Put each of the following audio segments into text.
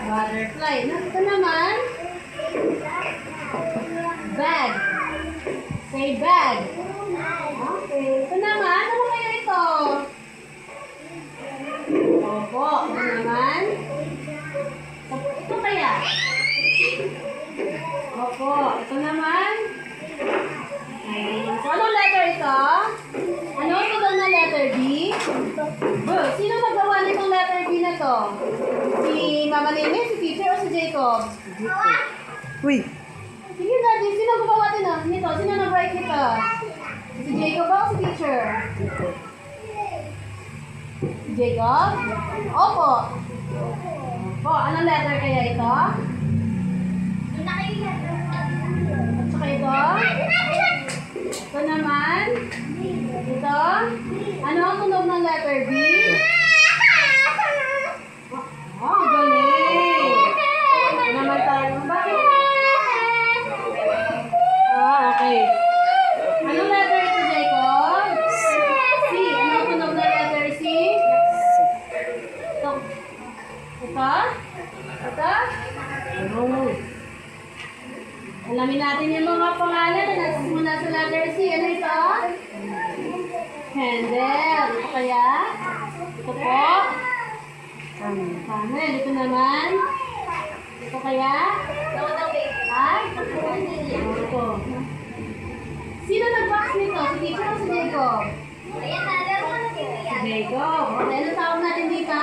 Butterfly. Ito naman. Bag. Say bag. Okay. Ito naman. Ano kaya ito? Opo. Ito naman. Ito kaya? Opo. Ito naman. So, anong letter ito? Ano ito daw na letter B? Sino nagawa nitong letter B na to? Si Mama Nene, si teacher, o si Jacob? Uy! Sige na, sino gumawa nito? Sino nag-write nito? Si Jacob ba o si teacher? Si Jacob? Opo. Opo, anong letter kaya ito? At saka ito? Ito naman? Ito? Ano ang tunog ng letter B? Oh, galing! Ito naman tayo. Bakit? Okay. Anong letter ito, Jacob? C. Ano ang tunog ng letter C? Ito? Ito? Ito? Alamin natin yung mga pangalan na nagsisimula sa letter C. Ano ito? Candle. Ito kaya? Ito po? Candle. Ito naman? Ito kaya? Ha? Ito. Sino nag-box nito? Si teacher o si Jacob? Si Jacob. Okay, ano tawag natin dito?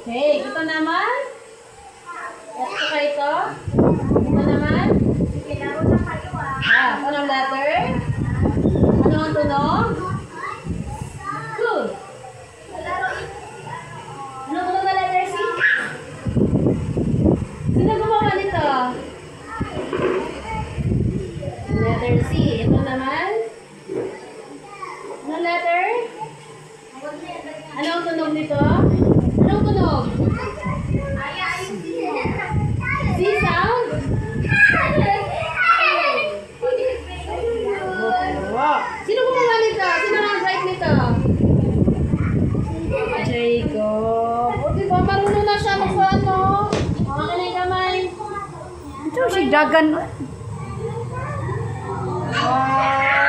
Okay, ito naman. At saka ito. Ito naman. Anong letter? Ano ang tunog? Good. Ano tunog na letter C? Sino gumawa nito? Letter C. Ito naman. Anong letter? Ano ang tunog nito? Anong tunog? C sound? Sino gumawa nito? Sino nag-write nito? Jacob. O diba, marunong na siya mag-ano? Okay na yung kamay. Ito si Dagan. Wow!